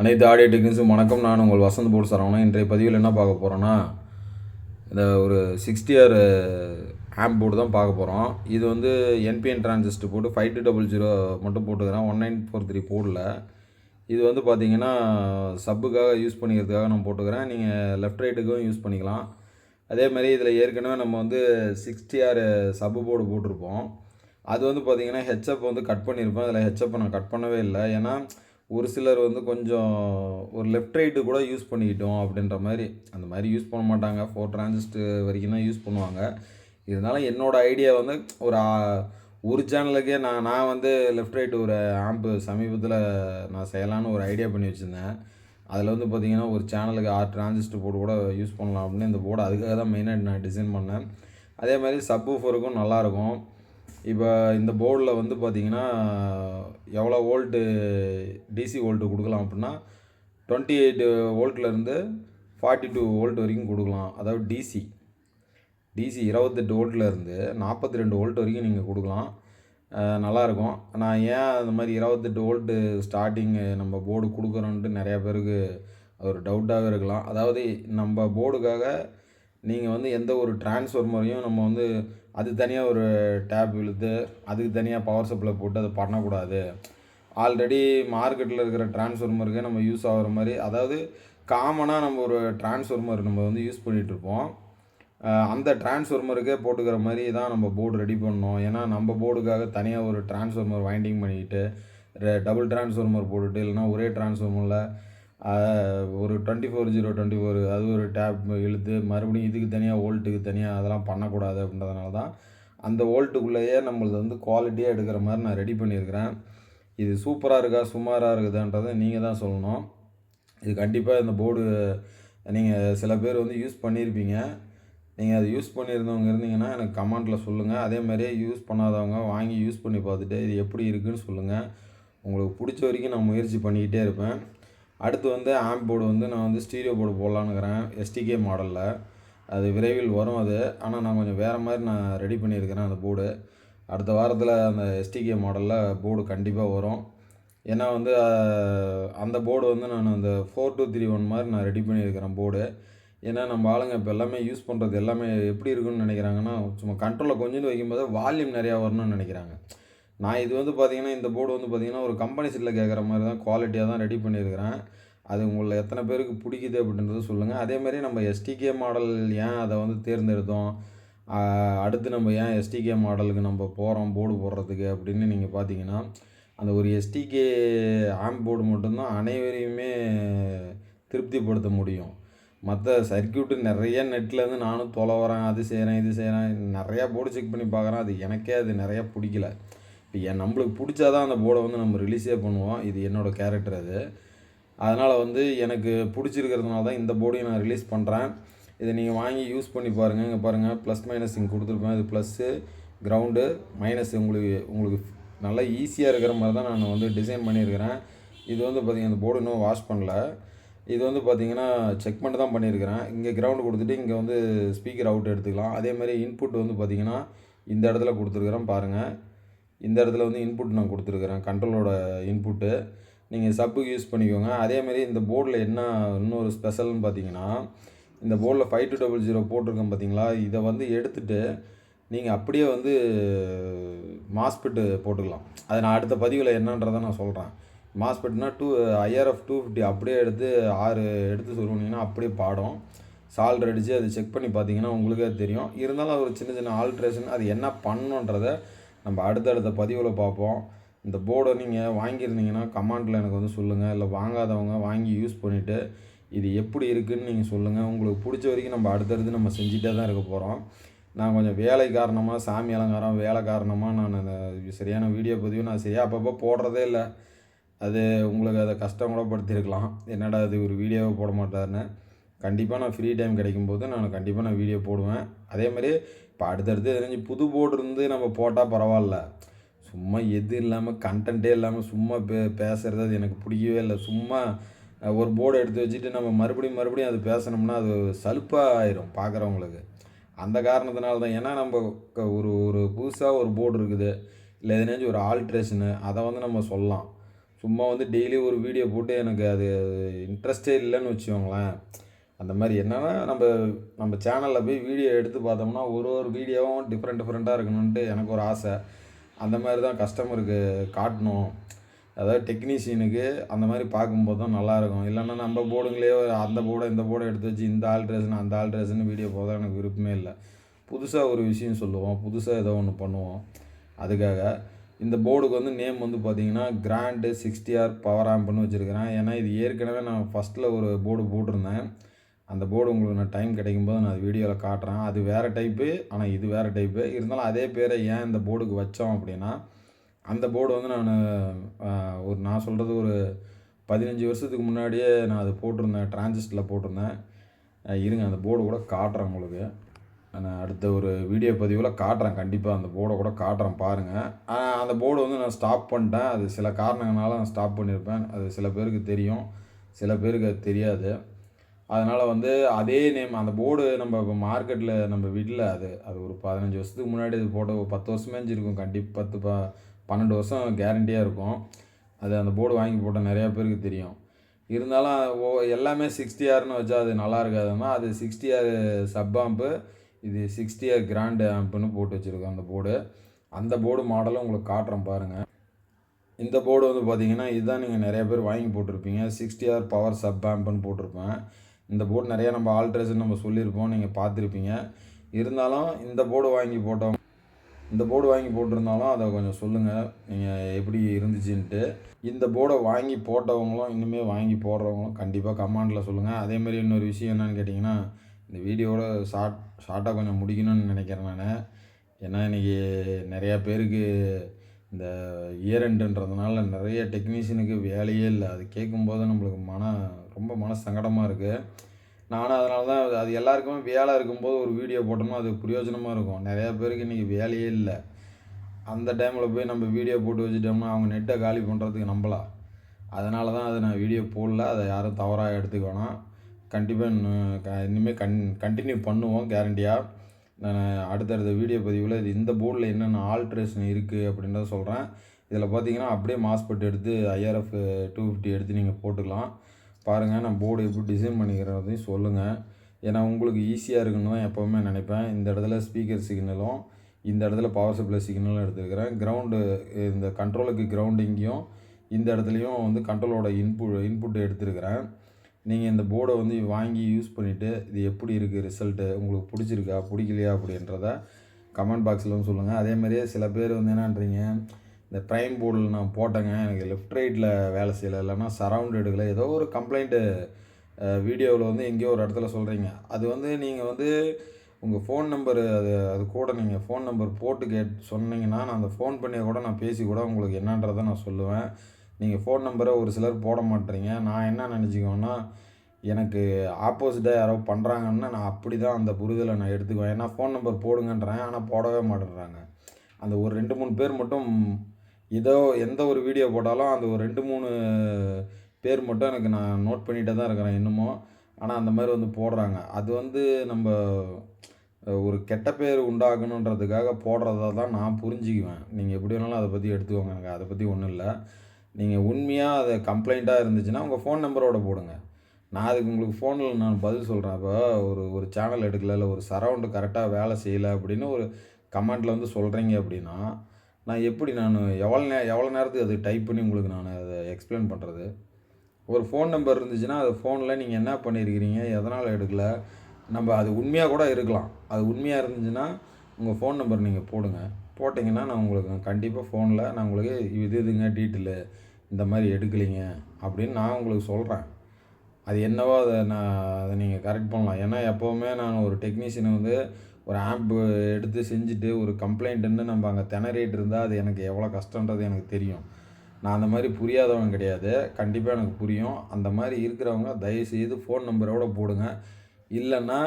அனைத்து ஆடியோ டெக்னிக்ஸும் வணக்கம். நான் உங்கள் வசந்த் போர்டு சரவணன். இன்றைய பதிவில் என்ன பார்க்க போகிறோன்னா, இந்த ஒரு 60R ஆம்ப் போர்டு தான் பார்க்க போகிறோம். இது வந்து என்பிஎன் டிரான்சிஸ்டர் போட்டு 5200 மட்டும் போட்டுக்கிறேன். 1943 போடல. இது வந்து பார்த்தீங்கன்னா சப்புக்காக யூஸ் பண்ணிக்கிறதுக்காக நான் போட்டுக்கிறேன். நீங்கள் லெஃப்ட் ரைட்டுக்கும் யூஸ் பண்ணிக்கலாம். அதேமாதிரி இதில் ஏற்கனவே நம்ம வந்து 60R சப்பு போர்டு போட்டிருப்போம். அது வந்து பார்த்திங்கன்னா ஹெச்எப் வந்து கட் பண்ணியிருப்பேன். அதில் ஹெச்எப்பை நான் கட் பண்ணவே இல்லை. ஏன்னா ஒரு சிலர் வந்து கொஞ்சம் ஒரு லெஃப்ட் ரைட்டு கூட யூஸ் பண்ணிக்கிட்டோம் அப்படின்ற மாதிரி, அந்த மாதிரி யூஸ் பண்ண மாட்டாங்க. 4 டிரான்சிஸ்டர் வரைக்கும் தான் யூஸ் பண்ணுவாங்க. இருந்தாலும் என்னோடய ஐடியா வந்து ஒரு சேனலுக்கே நான் வந்து லெஃப்ட் ரைட்டு ஒரு ஆம்பு சமீபத்தில் நான் செய்யலான்னு ஒரு ஐடியா பண்ணி வச்சுருந்தேன். அதில் வந்து பார்த்திங்கன்னா ஒரு சேனலுக்கு 6 டிரான்சிஸ்டர் போர்டு கூட யூஸ் பண்ணலாம் அப்படின்னு இந்த போர்டு அதுக்காக தான் மெயினாக நான் டிசைன் பண்ணேன். அதே மாதிரி சப்வூஃபருக்கும் நல்லாயிருக்கும். இப்போ இந்த போர்டில் வந்து பார்த்திங்கன்னா எவ்வளோ வோல்ட்டு டிசி வோல்ட்டு கொடுக்கலாம் அப்படின்னா 28 வோல்ட்லேருந்து 42 வோல்ட் வரைக்கும் கொடுக்கலாம். அதாவது டிசி 28 வோல்ட்லேருந்து 42 வோல்ட் வரைக்கும் நீங்கள் கொடுக்கலாம். நல்லாயிருக்கும். நான் ஏன் அந்த மாதிரி 28 வோல்ட்டு ஸ்டார்டிங்கு நம்ம போர்டு கொடுக்குறோன்ட்டு நிறையா பேருக்கு ஒரு டவுட்டாகவே இருக்கலாம். அதாவது நம்ம போர்டுக்காக நீங்கள் வந்து எந்த ஒரு டிரான்ஸ்ஃபார்மரையும் நம்ம வந்து அது தனியாக ஒரு டேப் இழுத்து அதுக்கு தனியாக பவர் சப்ளை போட்டு அதை பண்ணக்கூடாது. ஆல்ரெடி மார்க்கெட்டில் இருக்கிற டிரான்ஸ்ஃபார்மருக்கே நம்ம யூஸ் ஆகிற மாதிரி, அதாவது காமனாக நம்ம ஒரு டிரான்ஸ்ஃபார்மர் நம்ம வந்து யூஸ் பண்ணிகிட்ருப்போம். அந்த டிரான்ஸ்ஃபார்மருக்கே போட்டுக்கிற மாதிரி தான் நம்ம போர்டு ரெடி பண்ணோம். ஏன்னா நம்ம போர்டுக்காக தனியாக ஒரு டிரான்ஸ்ஃபார்மர் வைண்டிங் பண்ணிக்கிட்டு டபுள் டிரான்ஸ்ஃபார்மர் போட்டுட்டு, இல்லைனா ஒரே டிரான்ஸ்ஃபார்மரில் ஒரு 24024 அது ஒரு டேப் இழுத்து மறுபடியும் இதுக்கு தனியாக வோல்ட்டுக்கு தனியாக அதெல்லாம் பண்ணக்கூடாது அப்படின்றதுனால தான் அந்த வோல்ட்டுக்குள்ளேயே நம்மளது வந்து குவாலிட்டியாக எடுக்கிற மாதிரி நான் ரெடி பண்ணியிருக்கிறேன். இது சூப்பராக இருக்கா சுமாராக இருக்குதுன்றதை நீங்கள் தான் சொல்லணும். இது கண்டிப்பாக இந்த போர்டு நீங்கள் சில பேர் வந்து யூஸ் பண்ணியிருப்பீங்க. நீங்கள் அதை யூஸ் பண்ணியிருந்தவங்க இருந்தீங்கன்னா எனக்கு கமெண்ட்டில் சொல்லுங்கள். அதேமாதிரியே யூஸ் பண்ணாதவங்க வாங்கி யூஸ் பண்ணி பார்த்துட்டு இது எப்படி இருக்குதுன்னு சொல்லுங்கள். உங்களுக்கு பிடிச்ச வரைக்கும் நான் முயற்சி பண்ணிக்கிட்டே இருப்பேன். அடுத்து வந்து ஆம்ப் போர்டு வந்து நான் வந்து ஸ்டீரியோ போர்டு போடலான்னுக்கிறேன். எஸ்டிகே மாடலில் அது விரைவில் வரும். அது ஆனால் நான் கொஞ்சம் வேறு மாதிரி நான் ரெடி பண்ணியிருக்கிறேன் அந்த போர்டு. அடுத்த வாரத்தில் அந்த எஸ்டிகே மாடலில் போர்டு கண்டிப்பாக வரும். ஏன்னா வந்து அந்த போர்டு வந்து நான் அந்த 4231 மாதிரி நான் ரெடி பண்ணியிருக்கிறேன் போர்டு. ஏன்னா நம்ம ஆளுங்க இப்போ எல்லாமே யூஸ் பண்ணுறது எல்லாமே எப்படி இருக்குன்னு நினைக்கிறாங்கன்னா, சும்மா கண்ட்ரோலில் கொஞ்சம் வைக்கும்போது வால்யூம் நிறையா வரணும்னு நினைக்கிறாங்க. நான் இது வந்து பார்த்திங்கன்னா இந்த போர்டு வந்து பார்த்திங்கன்னா ஒரு கம்பெனி சைடில் கேட்குற மாதிரி தான் குவாலிட்டியாக தான் ரெடி பண்ணியிருக்கிறேன். அது உங்களில் எத்தனை பேருக்கு பிடிக்குது அப்படின்றது சொல்லுங்கள். அதேமாதிரி நம்ம எஸ்டிகே மாடல் ஏன் அதை வந்து தேர்ந்தெடுத்தோம், அடுத்து நம்ம ஏன் எஸ்டிகே மாடலுக்கு நம்ம போகிறோம் போர்டு போடுறதுக்கு அப்படின்னு நீங்கள் பார்த்தீங்கன்னா, அந்த ஒரு எஸ்டிகே ஆம்ப் போர்டு மட்டும்தான் அனைவரையுமே திருப்திப்படுத்த முடியும். மற்ற சர்க்கியூட்டு நிறைய நெட்லேருந்து நானும் தொலைவறேன், அது செய்கிறேன் இது செய்கிறேன், நிறையா போர்டு செக் பண்ணி பார்க்குறேன். அது எனக்கே அது நிறையா பிடிக்கல. இப்போ நம்மளுக்கு பிடிச்சா தான் அந்த போர்டை வந்து நம்ம ரிலீஸே பண்ணுவோம். இது என்னோடய கேரக்டர் அது. அதனால் வந்து எனக்கு பிடிச்சிருக்கிறதுனால தான் இந்த போர்டையும் நான் ரிலீஸ் பண்ணுறேன். இதை நீங்கள் வாங்கி யூஸ் பண்ணி பாருங்கள். இங்கே பாருங்கள் ப்ளஸ் மைனஸ் இங்கே கொடுத்துருப்பேன். இது ப்ளஸ்ஸு கிரவுண்டு மைனஸ் உங்களுக்கு நல்லா ஈஸியாக இருக்கிற மாதிரி தான் நான் வந்து டிசைன் பண்ணியிருக்கிறேன். இது வந்து பார்த்திங்கன்னா இந்த போர்டு இன்னும் வாஷ் பண்ணல. இது வந்து பார்த்திங்கன்னா செக் பண்ணி தான் பண்ணியிருக்கிறேன். இங்கே கிரவுண்டு கொடுத்துட்டு இங்கே வந்து ஸ்பீக்கர் அவுட் எடுத்துக்கலாம். அதேமாதிரி இன்புட் வந்து பார்த்திங்கன்னா இந்த இடத்துல கொடுத்துருக்குறேன் பாருங்கள். இந்த இடத்துல வந்து இன்புட் நான் கொடுத்துருக்குறேன், கண்ட்ரோலோட இன்புட்டு. நீங்கள் சப்புக்கு யூஸ் பண்ணிக்கோங்க. அதேமாரி இந்த போர்டில் என்ன இன்னொரு ஸ்பெஷல்னு பார்த்தீங்கன்னா, இந்த போர்டில் 5200 போட்டிருக்கேன் பார்த்தீங்களா, இதை வந்து எடுத்துகிட்டு நீங்கள் அப்படியே வந்து மாஸ்பெட்டு போட்டுக்கலாம். அதை நான் அடுத்த பதிவில் என்னன்றதை நான் சொல்கிறேன். மாஸ்பெட்னா IRF 250 அப்படியே எடுத்து 6 எடுத்து சொல்லுவீங்கன்னா அப்படியே பாடும். சால்டர் அடித்து அது செக் பண்ணி பார்த்தீங்கன்னா உங்களுக்கே தெரியும். இருந்தாலும் ஒரு சின்ன சின்ன ஆல்ட்ரேஷன் அது என்ன பண்ணணுன்றதை நம்ம அடுத்தடுத்த பதிவில் பார்ப்போம். இந்த போர்டை நீங்கள் வாங்கியிருந்தீங்கன்னா கமெண்ட்டில் எனக்கு வந்து சொல்லுங்கள். இல்லை வாங்காதவங்க வாங்கி யூஸ் பண்ணிவிட்டு இது எப்படி இருக்குதுன்னு நீங்கள் சொல்லுங்கள். உங்களுக்கு பிடிச்ச வரைக்கும் நம்ம அடுத்தடுத்து நம்ம செஞ்சுட்டே தான் இருக்க போகிறோம். நான் கொஞ்சம் வேலை காரணமாக, சாமி அலங்காரம் வேலை காரணமாக நான் அந்த சரியான வீடியோ பதிவு நான் சரியாக அப்பப்போ போடுறதே இல்லை. அது உங்களுக்கு அதை கஷ்டம் கூட படுத்தியிருக்கலாம். என்னடா அது ஒரு வீடியோவை போட மாட்டாருன்னு. கண்டிப்பாக நான் ஃப்ரீ டைம் கிடைக்கும்போது நான் வீடியோ போடுவேன். அதேமாதிரி இப்போ அடுத்தடுத்து தெரிஞ்சு புது போர்டு இருந்து நம்ம போட்டால் பரவாயில்ல. சும்மா எது இல்லாமல் கண்டென்ட்டே இல்லாமல் சும்மா பேசுகிறது அது எனக்கு பிடிக்கவே இல்லை. சும்மா ஒரு போர்டு எடுத்து வச்சுட்டு நம்ம மறுபடியும் அது பேசணும்னா அது சலுப்பாக ஆயிரும் பார்க்குறவங்களுக்கு. அந்த காரணத்தினால தான். ஏன்னா நம்ம ஒரு புதுசாக ஒரு போர்டு இருக்குது, இல்லை எதுனாச்சும் ஒரு ஆல்ட்ரேஷனு அதை வந்து நம்ம சொல்லலாம். சும்மா வந்து டெய்லி ஒரு வீடியோ போட்டு எனக்கு அது இன்ட்ரெஸ்ட்டே இல்லைன்னு வச்சுக்கோங்களேன். அந்த மாதிரி என்னன்னா நம்ம நம்ம சேனலில் போய் வீடியோ எடுத்து பார்த்தோம்னா ஒரு வீடியோவும் டிஃப்ரெண்ட்டாக இருக்கணுன்ட்டு எனக்கு ஒரு ஆசை. அந்த மாதிரி தான் கஸ்டமருக்கு காட்டணும். அதாவது டெக்னீஷியனுக்கு அந்த மாதிரி பார்க்கும்போது தான் நல்லாயிருக்கும். இல்லைன்னா நம்ம போர்டுங்களே அந்த போர்டை இந்த போர்டை எடுத்து வச்சு இந்த ஆல்ட்ரேஷன் அந்த ஆல்ட்ரேஷன் வீடியோ போட எனக்கு விருப்பமே இல்லை. புதுசாக ஒரு விஷயம் சொல்லுவோம், புதுசாக ஏதோ ஒன்று பண்ணுவோம். அதுக்காக இந்த போர்டுக்கு வந்து நேம் வந்து பார்த்திங்கன்னா கிராண்டு 60R பவர் ஆம்ப்னு வச்சுருக்கிறேன். ஏன்னா இது ஏற்கனவே நான் ஃபஸ்ட்டில் ஒரு போர்டு போட்டிருந்தேன். அந்த போர்டு உங்களுக்கு நான் டைம் கிடைக்கும்போது நான் அது வீடியோவில் காட்டுறேன். அது வேறு டைப்பு, ஆனால் இது வேறு டைப்பு. இருந்தாலும் அதே பேரை ஏன் இந்த போர்டுக்கு வச்சோம் அப்படின்னா, அந்த போர்டு வந்து நான் சொல்கிறது ஒரு 15 வருஷத்துக்கு முன்னாடியே நான் அது போட்டிருந்தேன், டிரான்சிஸ்டரில் போட்டிருந்தேன். இருங்க அந்த போர்டு கூட காட்டுறேன் உங்களுக்கு. நான் அடுத்த ஒரு வீடியோ பதிவில் காட்டுறேன், கண்டிப்பாக அந்த போர்டை கூட காட்டுறேன் பாருங்கள். அந்த போர்டு வந்து நான் ஸ்டாப் பண்ணிட்டேன். அது சில காரணங்களால நான் ஸ்டாப் பண்ணியிருப்பேன். அது சில பேருக்கு தெரியும், சில பேருக்கு அது தெரியாது. அதனால் வந்து அதே நேம் அந்த போர்டு நம்ம இப்போ மார்க்கெட்டில் நம்ம வீட்டில் அது ஒரு 15 வருஷத்துக்கு முன்னாடி அது போட்ட ஒரு 10 வருஷமே இருக்கும். கண்டிப்பாக 12 வருஷம் கேரண்டியாக இருக்கும். அது அந்த போர்டு வாங்கி போட்ட நிறையா பேருக்கு தெரியும். இருந்தாலும் எல்லாமே 60Rன்னு வச்சா அது நல்லா இருக்காதுன்னா, அது 60R சப் ஆம்பு, இது 60R கிராண்டு ஆம்புன்னு போட்டு வச்சுருக்கோம் அந்த போர்டு. அந்த போர்டு மாடலும் உங்களுக்கு காட்டுறேன் பாருங்கள். இந்த போர்டு வந்து பார்த்திங்கன்னா இதுதான் நீங்கள் நிறைய பேர் வாங்கி போட்டிருப்பீங்க. 60R பவர் சப் ஆம்புன்னு போட்டிருப்பேன். இந்த போர்டு நிறையா நம்ம ஆல்ட்ரேஷன் நம்ம சொல்லியிருப்போம், நீங்கள் பார்த்துருப்பீங்க. இருந்தாலும் இந்த போர்டு வாங்கி போட்டிருந்தாலும் அதை கொஞ்சம் சொல்லுங்கள், நீங்கள் எப்படி இருந்துச்சுன்ட்டு. இந்த போர்டை வாங்கி போட்டவங்களும் இனிமேல் வாங்கி போடுறவங்களும் கண்டிப்பாக கமெண்டில் சொல்லுங்கள். அதேமாதிரி இன்னொரு விஷயம் என்னென்னு கேட்டிங்கன்னா, இந்த வீடியோவோட ஷார்ட்டாக கொஞ்சம் முடிக்கணும்னு நினைக்கிறேன் நான். ஏன்னா இன்றைக்கி நிறையா பேருக்கு இந்த இயர் எண்டுன்றதுனால நிறைய டெக்னீஷியனுக்கு வேலையே இல்லை. அது கேட்கும்போது நம்மளுக்கு ரொம்ப மன சங்கடமாக இருக்குது. நானும் அதனால தான் அது எல்லாருக்குமே வேலை இருக்கும்போது ஒரு வீடியோ போட்டோம்னா அது பிரயோஜனமாக இருக்கும். நிறையா பேருக்கு இன்றைக்கி வேலையே இல்லை. அந்த டைமில் போய் நம்ம வீடியோ போட்டு வச்சுட்டோம்னா அவங்க நெட்டை காலி பண்ணுறதுக்கு நம்பலாம். அதனால தான் அதை நான் வீடியோ போடல. அதை யாரும் தவறாக எடுத்துக்க வேணாம். கண்டிப்பாக இனிமேல் கண்டினியூ பண்ணுவோம் கேரண்டியாக. நான் அடுத்தடுத்த வீடியோ பதிவில் இந்த போர்டில் என்னென்ன ஆல்ட்ரேஷன் இருக்குது அப்படின்றத சொல்கிறேன். இதில் பார்த்தீங்கன்னா அப்படியே மாஸ்பெட் எடுத்து IRF 250 எடுத்து நீங்கள் போட்டுக்கலாம். பாருங்கள் நான் போர்டு எப்படி டிசைன் பண்ணிக்கிறதையும் சொல்லுங்கள். ஏன்னா உங்களுக்கு ஈஸியாக இருக்குன்னு தான் எப்போவுமே நினைப்பேன். இந்த இடத்துல ஸ்பீக்கர் சிக்னலும் இந்த இடத்துல பவர் சப்ளை சிக்னலும் எடுத்துருக்கிறேன். கிரவுண்டு இந்த கண்ட்ரோலுக்கு கிரவுண்டு இங்கேயும் இந்த இடத்துலையும் வந்து கண்ட்ரோலோட இன்புட் எடுத்துருக்கிறேன். நீங்கள் இந்த போர்டை வந்து வாங்கி யூஸ் பண்ணிவிட்டு இது எப்படி இருக்குது ரிசல்ட்டு, உங்களுக்கு பிடிச்சிருக்கா பிடிக்கலையா அப்படின்றத கமெண்ட் பாக்ஸில் வந்து சொல்லுங்கள். அதேமாதிரியே சில பேர் வந்து என்னன்றீங்க, இந்த ப்ரைம் போர்டில் நான் போட்டேங்க எனக்கு லெஃப்ட் ரைட்டில் வேலை செய்யலை, இல்லைன்னா சரவுண்ட் எடுக்கலை, ஏதோ ஒரு கம்ப்ளைண்ட்டு வீடியோவில் வந்து எங்கேயோ ஒரு இடத்துல சொல்கிறீங்க. அது வந்து நீங்கள் வந்து உங்கள் ஃபோன் நம்பரு அது கூட நீங்கள் ஃபோன் நம்பர் போட்டு சொன்னீங்கன்னா நான் அந்த ஃபோன் பண்ணி கூட நான் பேசி கூட உங்களுக்கு என்னன்றதை நான் சொல்லுவேன். நீங்கள் ஃபோன் நம்பரை ஒரு சிலர் போட மாட்டேறீங்க. நான் என்ன நினச்சிக்குவேன்னா, எனக்கு ஆப்போசிட்டாக யாரோ பண்ணுறாங்கன்னா நான் அப்படி தான் அந்த புரிதலை நான் எடுத்துக்குவேன். ஏன்னா ஃபோன் நம்பர் போடுங்கன்றேன், ஆனால் போடவே மாட்டேன்றாங்க. அந்த ஒரு 2, 3 பேர் மட்டும் எந்த ஒரு வீடியோ போட்டாலும் அந்த ஒரு 2, 3 பேர் மட்டும் எனக்கு நான் நோட் பண்ணிகிட்டே தான் இருக்கிறேன் இன்னமும். ஆனால் அந்த மாதிரி வந்து போடுறாங்க. அது வந்து நம்ம ஒரு கெட்ட பேர் உண்டாகணுன்றதுக்காக போடுறதா தான் நான் புரிஞ்சுக்குவேன். நீங்கள் எப்படி வேணாலும் அதை பற்றி எடுத்துக்கோங்க, எனக்கு அதை பற்றி ஒன்றும் இல்லை. நீங்கள் உண்மையாக அது கம்ப்ளைண்ட்டாக இருந்துச்சுன்னா உங்கள் ஃபோன் நம்பரோட போடுங்க. நான் அதுக்கு உங்களுக்கு ஃபோனில் நான் பதில் சொல்கிறேன். இப்போ ஒரு சேனல் எடுக்கல, இல்லை ஒரு சரவுண்டு கரெக்டாக வேலை செய்யலை அப்படின்னு ஒரு கமெண்ட்டில் வந்து சொல்கிறீங்க அப்படின்னா, நான் எப்படி எவ்வளோ நேரத்துக்கு அது டைப் பண்ணி உங்களுக்கு நான் அதை எக்ஸ்பிளைன் பண்ணுறது? ஒரு ஃபோன் நம்பர் இருந்துச்சுன்னா அது ஃபோனில் நீங்கள் என்ன பண்ணியிருக்கிறீங்க, எதனால் எடுக்கலை, நம்ம அது உண்மையாக கூட இருக்கலாம். அது உண்மையாக இருந்துச்சுன்னா உங்கள் ஃபோன் நம்பர் நீங்கள் போட்டிங்கன்னா நான் உங்களுக்கு கண்டிப்பாக ஃபோனில் நான் உங்களுக்கு இதுங்க டீட்டெயிலு இந்த மாதிரி எடுக்கலைங்க அப்படின்னு நான் உங்களுக்கு சொல்கிறேன். அது என்னவோ அதை நீங்கள் கரெக்ட் பண்ணலாம். ஏன்னா எப்போவுமே நான் ஒரு டெக்னீஷியனை வந்து ஒரு ஆம்பு எடுத்து செஞ்சுட்டு ஒரு கம்ப்ளைண்ட்டுன்னு நம்ம அங்கே திணறிட்டு இருந்தால் அது எனக்கு எவ்வளோ கஷ்டன்றது எனக்கு தெரியும். நான் அந்த மாதிரி புரியாதவங்க கிடையாது, கண்டிப்பாக எனக்கு புரியும். அந்த மாதிரி இருக்கிறவங்க தயவுசெய்து ஃபோன் நம்பரோடு போடுங்க. இல்லைன்னா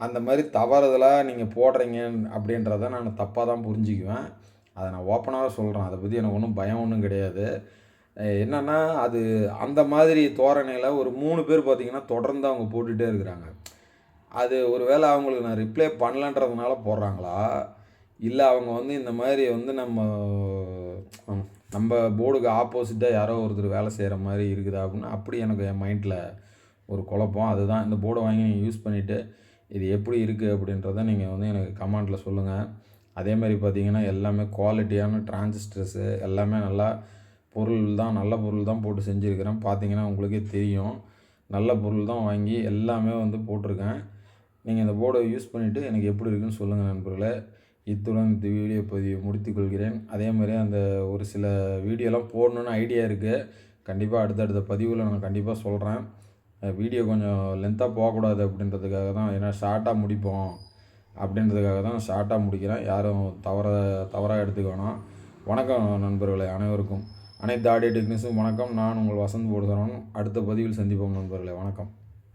அந்த மாதிரி தவறுதலாக நீங்கள் போடுறீங்க அப்படின்றத நான் தப்பாக தான் புரிஞ்சுக்குவேன். அதை நான் ஓப்பனாக சொல்கிறேன். அதை பற்றி எனக்கு ஒன்றும் பயம் ஒன்றும் கிடையாது. என்னென்னா அது அந்த மாதிரி தோரணையில் ஒரு 3 பேர் பார்த்திங்கன்னா தொடர்ந்து அவங்க போட்டுகிட்டே இருக்கிறாங்க. அது ஒரு வேளை அவங்களுக்கு நான் ரிப்ளை பண்ணலன்றதுனால போடுறாங்களா, இல்லை அவங்க வந்து இந்த மாதிரி வந்து நம்ம நம்ம போர்டுக்கு ஆப்போசிட்டாக யாரோ ஒருத்தர் வேலை செய்கிற மாதிரி இருக்குதா அப்படின்னா அப்படி எனக்கு என் மைண்டில் ஒரு குழப்பம். அதுதான் இந்த போர்டை வாங்கி நீங்கள் யூஸ் பண்ணிவிட்டு இது எப்படி இருக்குது அப்படின்றத நீங்கள் வந்து எனக்கு கமெண்ட்டில் சொல்லுங்கள். அதேமாதிரி பார்த்தீங்கன்னா எல்லாமே குவாலிட்டியான டிரான்சிஸ்டர்ஸு எல்லாமே நல்லா நல்ல பொருள் தான் போட்டு செஞ்சுருக்கிறேன். பார்த்தீங்கன்னா உங்களுக்கே தெரியும். நல்ல பொருள் தான் வாங்கி எல்லாமே வந்து போட்டிருக்கேன். நீங்கள் இந்த போர்டை யூஸ் பண்ணிவிட்டு எனக்கு எப்படி இருக்குன்னு சொல்லுங்கள் நண்பர்களே. இத்துடன் இந்த வீடியோ பதிவை முடித்துக்கொள்கிறேன். அதே மாதிரி அந்த ஒரு சில வீடியோலாம் போடணுன்னு ஐடியா இருக்குது. கண்டிப்பாக அடுத்தடுத்த பதிவில் நான் கண்டிப்பாக சொல்கிறேன். வீடியோ கொஞ்சம் லென்த்தாக போகக்கூடாது அப்படின்றதுக்காக தான், ஏன்னா ஷார்ட்டாக முடிப்போம் அப்படின்றதுக்காக தான் ஷார்ட்டாக முடிக்கிறேன். யாரும் தவறாக எடுத்துக்க வேணாம். வணக்கம் நண்பர்களே அனைவருக்கும். அனைத்து ஆடியோ டெக்னீஷியனுக்கும் வணக்கம். நான் உங்கள் வசந்த் போடுகிறவன். அடுத்த பதிவில் சந்திப்போம் நண்பர்களே. வணக்கம்.